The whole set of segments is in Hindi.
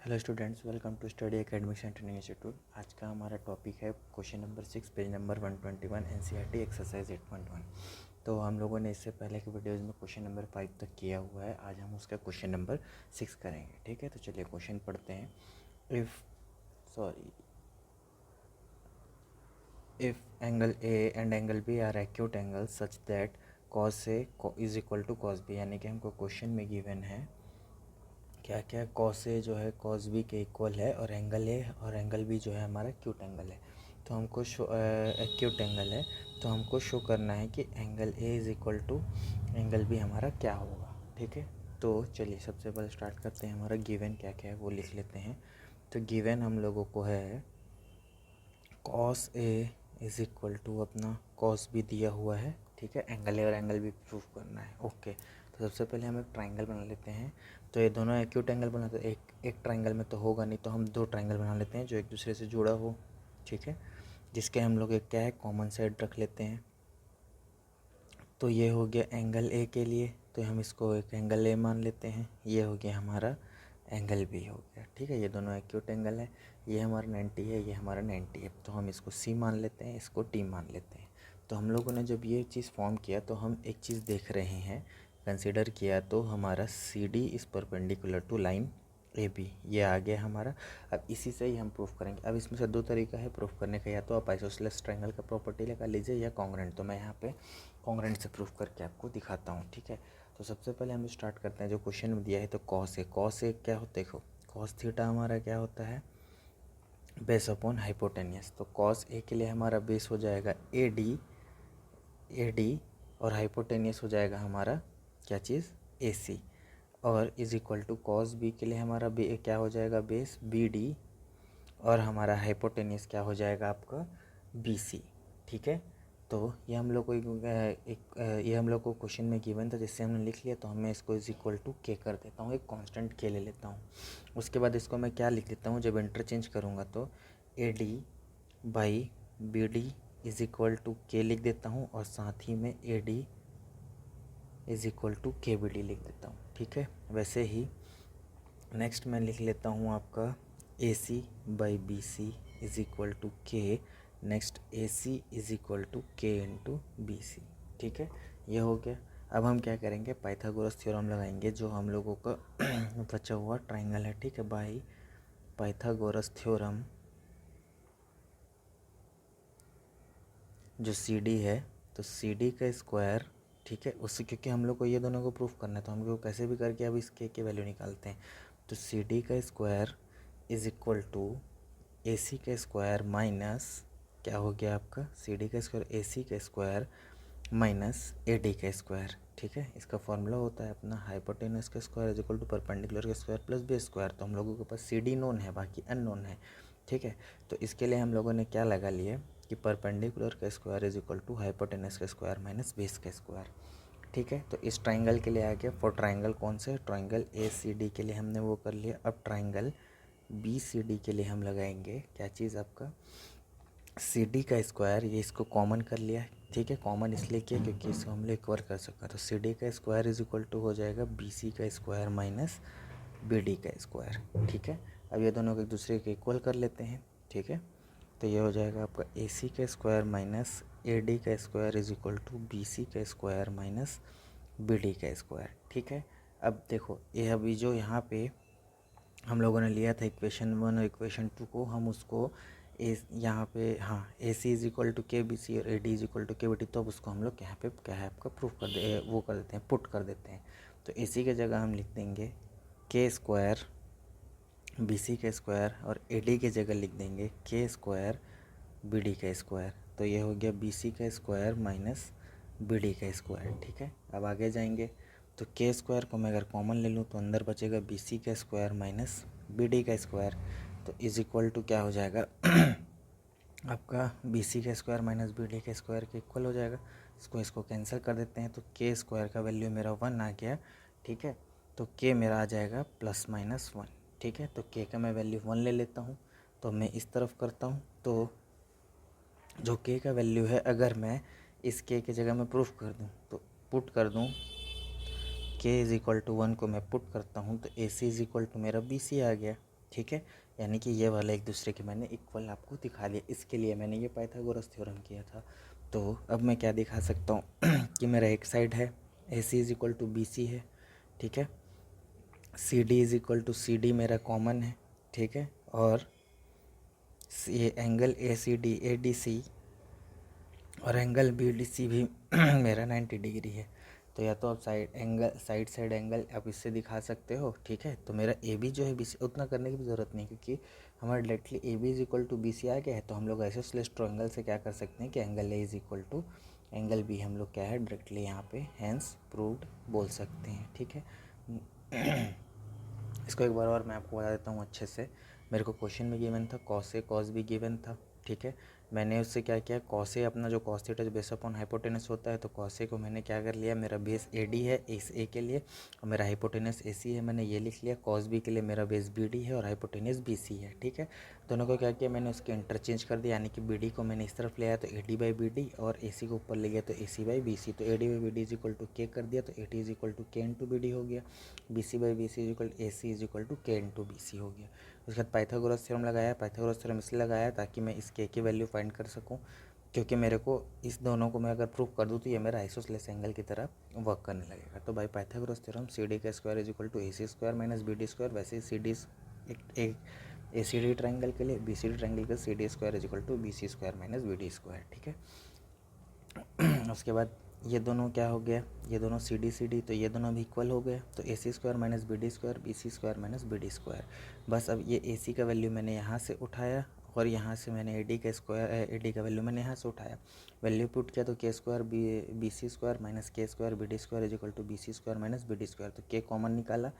Hello students, welcome to study academics and training institute. आज का हमारा टॉपिक है question number 6, page number 121, NCERT exercise 8.1। तो हम लोगों ने इससे पहले के वीडियोज़ में क्वेश्चन नंबर 5 तक किया हुआ है। आज हम उसका क्वेश्चन नंबर 6 करेंगे। ठीक है, तो चलिए क्वेश्चन पढ़ते हैं। If angle A and angle B are acute angle such that cos A is equal to cos B, यानी कि हमको क्वेश्चन में गिवन है क्या क्या, कॉस ए जो है कॉस बी के इक्वल है और एंगल ए और एंगल बी जो है हमारा एक्यूट एंगल है। तो हमको एक्यूट एंगल है, तो हमको शो करना है कि angle A is equal to angle B हमारा क्या होगा। ठीक है, तो चलिए सबसे पहले स्टार्ट करते हैं। हमारा गिवन क्या क्या है वो लिख लेते हैं। तो गिवन हम लोगों को है cos A is equal to अपना कॉस बी दिया हुआ है। ठीक है, एंगल ए और एंगल बी प्रूफ करना है। ओके, तो सबसे पहले हम एक ट्राइंगल बना लेते हैं। तो ये दोनों एक्यूट एंगल बना, तो एक ट्राइंगल में तो होगा नहीं, तो हम दो ट्राइंगल बना लेते हैं जो एक दूसरे से जुड़ा हो। ठीक है, जिसके हम लोग एक क्या है कॉमन साइड रख लेते हैं। तो ये हो गया एंगल ए के लिए, तो हम इसको एक एंगल ए मान लेते हैं। ये हो गया हमारा एंगल बी हो गया। ठीक है, ये दोनों एक्यूट एंगल है। ये हमारा 90 है, ये हमारा 90 है, तो हम इसको सी मान लेते हैं, इसको टी मान लेते हैं। तो हम लोगों ने जब ये चीज़ फॉर्म किया तो हम एक चीज़ देख रहे हैं, कंसिडर किया तो हमारा C D is perpendicular to line A B, ये आ गया हमारा। अब इसी से ही हम प्रूफ करेंगे। अब इसमें से दो तरीका है प्रूफ करने का, या तो आप आइसोसेलेस ट्रायंगल का प्रॉपर्टी लगा लीजिए या कॉन्ग्रेंट। तो मैं यहाँ पे कॉन्ग्रेंट से प्रूफ करके आपको दिखाता हूँ। ठीक है, तो सबसे पहले हम स्टार्ट करते हैं। जो क्वेश्चन में दिया है तो कॉस ए क्या होता है, देखो कॉस थीटा हमारा क्या होता है, बेस अपॉन हाइपोटेनियस। तो कॉस ए के लिए हमारा बेस हो जाएगा ए डी और हाइपोटेनियस हो जाएगा हमारा क्या चीज़, ए सी। और is equal to cos B के लिए हमारा क्या हो जाएगा, बेस बी डी और हमारा हाइपोटेनियस क्या हो जाएगा आपका बी सी। ठीक है, तो ये हम लोग को ये हम लोग को क्वेश्चन में गिवन था, जिससे हमने लिख लिया। तो मैं इसको इज इक्वल टू के कर देता हूँ, एक कांस्टेंट के ले लेता हूँ। उसके बाद इसको मैं क्या लिख लेता हूँ, जब इंटरचेंज करूँगा तो A D by B D is equal to k लिख देता हूँ, और साथ ही में A D is equal to k B D लिख देता हूँ। ठीक है, वैसे ही नेक्स्ट मैं लिख लेता हूँ आपका A C by B C is equal to K, next A C is equal to K into B C. ठीक है, ये हो गया। अब हम क्या करेंगे, पाइथागोरस थ्योरम लगाएंगे, जो हम लोगों का बचा हुआ ट्राइंगल है। ठीक है, बाई पाइथागोरस थ्योरम जो सी डी है, तो सी डी का स्क्वायर। ठीक है, उससे क्योंकि हम लोग को ये दोनों को प्रूफ करना है, तो हम लोग कैसे भी करके अब इस के वैल्यू निकालते हैं। तो सी डी का square is equal to A C का स्क्वायर माइनस क्या हो गया आपका, सी डी का स्क्वायर ए सी का स्क्वायर माइनस ए डी का स्क्वायर। ठीक है, इसका फॉर्मूला होता है अपना हाइपोटेनस का square is equal to perpendicular का स्क्वायर प्लस बेस स्क्वायर। तो हम लोगों के पास सी डी नोन है, बाकी अननोन है। ठीक है, तो इसके लिए हम लोगों ने क्या लगा लिया कि परपेंडिकुलर का square is equal to hypotenuse का स्क्वायर माइनस बेस का स्क्वायर। ठीक है, तो इस ट्राइंगल के लिए आ गया। फॉर ट्राइंगल कौन से, ट्राइंगल ए सी डी के लिए हमने वो कर लिया। अब ट्राइंगल बी सी डी के लिए हम लगाएंगे क्या चीज़, आपका सी डी का स्क्वायर। ये इसको कॉमन कर लिया है। ठीक है, कॉमन इसलिए किया क्योंकि इसको हम लोग एक बार कर सकते हैं। तो सी डी का स्क्वायर इज इक्वल टू हो जाएगा बी सी का स्क्वायर माइनस बी डी का स्क्वायर। ठीक है, अब ये दोनों को एक दूसरे के इक्वल कर लेते हैं। ठीक है, तो ये हो जाएगा आपका ए सी का स्क्वायर माइनस ए डी का square is equal to B C का स्क्वायर माइनस बी डी का स्क्वायर। ठीक है, अब देखो ये अभी जो यहाँ पे हम लोगों ने लिया था इक्वेशन 1 और इक्वेशन 2 को, हम उसको यहाँ पे A C is equal to k B C और A D is equal to k B D, तो अब उसको हम लोग यहाँ पे क्या है आपका प्रूफ कर दे, वो कर देते हैं, पुट कर देते हैं। तो ए सी की जगह हम लिख देंगे के स्क्वायर बी सी का स्क्वायर, और ए डी की जगह लिख देंगे के स्क्वायर बी डी का स्क्वायर। तो ये हो गया बी सी का स्क्वायर माइनस बी डी का स्क्वायर। ठीक है, अब आगे जाएंगे तो के स्क्वायर को मैं अगर कॉमन ले लूँ तो अंदर बचेगा बी सी का स्क्वायर माइनस बी डी का स्क्वायर। तो इज इक्वल टू क्या हो जाएगा आपका बी सी का स्क्वायर माइनस बी डी का स्क्वायर के इक्वल हो जाएगा। इसको कैंसिल कर देते हैं, तो के स्क्वायर का वैल्यू मेरा 1 आ गया। ठीक है, तो के मेरा आ जाएगा प्लस माइनस 1। ठीक है, तो के का मैं वैल्यू 1 ले लेता हूँ। तो मैं इस तरफ करता हूँ, तो जो के का वैल्यू है, अगर मैं इस के की जगह में प्रूफ कर दूँ तो पुट कर दूँ, के इज़ इक्वल टू 1 को मैं पुट करता हूँ, तो A C is equal to मेरा बी सी आ गया। ठीक है, यानी कि ये वाला एक दूसरे के मैंने इक्वल आपको दिखा दिया। इसके लिए मैंने ये पाइथागोरस थ्योरम किया था। तो अब मैं क्या दिखा सकता हूँ कि मेरा एक साइड है A C is equal to B C है, ठीक है, C D is equal to C D मेरा कॉमन है, ठीक है, और ये angle A C D A D C और एंगल बी डी सी भी मेरा 90 डिग्री है। तो या तो आप साइड साइड एंगल आप इससे दिखा सकते हो, ठीक है। तो मेरा ए बी जो है बी सी, उतना करने की भी ज़रूरत नहीं, क्योंकि हमारा directly A B is equal to B C आ गया है। तो हम लोग आइसोसेलेस ट्रायंगल से क्या कर सकते हैं कि angle A is equal to angle B हम लोग क्या है डायरेक्टली यहाँ पे हैंस प्रूव्ड बोल सकते हैं, ठीक है। इसको एक बार और मैं आपको बता देता हूँ अच्छे से। मेरे को क्वेश्चन में गिवन था cos A cos be given था, ठीक है। मैंने उससे क्या किया, कॉस ए अपना जो कॉस थीटा जो बेस अपॉन हाइपोटेनस होता है, तो कॉस ए को मैंने क्या कर लिया, मेरा बेस ए डी है इस ए के लिए और मेरा हाइपोटेनस ए सी है, मैंने ये लिख लिया। कॉस बी के लिए मेरा बेस बी डी है और हाइपोटेनस बी सी है, ठीक है। दोनों को क्या किया, मैंने उसके इंटरचेंज कर दिया, यानी कि बी डी को मैंने इस तरफ ले आया तो A D by B D और ए सी को ऊपर ले गया तो A C by B C. तो A D by B D is equal to K कर दिया तो A T is equal to K into B D हो गया। B C by B C is equal A C is equal to K into B C हो गया। उसके बाद पाइथागोरस थ्योरम लगाया। पाइथागोरस थ्योरम इसलिए लगाया ताकि मैं इस के की वैल्यू फाइंड कर सकूं, क्योंकि मेरे को इस दोनों को मैं अगर प्रूव कर दूं तो ये मेरा आइसोसेलेस एंगल की तरह वर्क करने लगेगा। तो भाई पाइथागोरस थ्योरम सी डी का square is equal to A C square minus B D square, वैसे ही सी डी एक ए सी डी ट्राइंगल के लिए बी सी डी ट्राइंगल का C D square is equal to B C square minus B D square, ठीक है। उसके बाद ये दोनों क्या हो गया, ये दोनों सी डी, तो ये दोनों भी इक्वल हो गए। तो A C square minus B D square B C square minus B D square. बस अब ये ए सी का वैल्यू मैंने यहाँ से उठाया और यहाँ से मैंने ए डी का स्क्वायर ए डी का वैल्यू मैंने यहाँ से उठाया, वैल्यू पुट किया तो K square B C square minus K square B D square is equal to B C square minus B D square. तो के कॉमन निकाला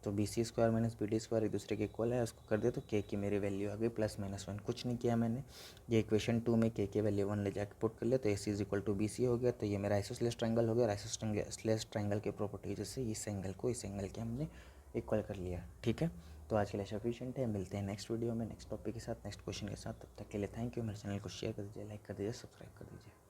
तो B C square minus B D square एक दूसरे के इक्वल है, उसको कर दिया तो के की मेरी वैल्यू आ गई +-1। कुछ नहीं किया मैंने, ये इक्वेशन 2 में के वैल्यू 1 ले जाकर पुट कर लिया तो A C is equal to B C हो गया। तो ये मेरा आइसोसेलेस ट्रायंगल हो गया और आइसोसेलेस ट्रायंगल की प्रॉपर्टी वजह से इस एंगल को इस एंगल के हमने इक्वल कर लिया, ठीक है। तो आज के लिए सफिशिएंट है, मिलते हैं नेक्स्ट वीडियो में नेक्स्ट टॉपिक के साथ नेक्स्ट क्वेश्चन के साथ। तब तक के लिए थैंक यू। मेरे चैनल को शेयर कर दीजिए, लाइक कर दीजिए, सब्सक्राइब कर दीजिए।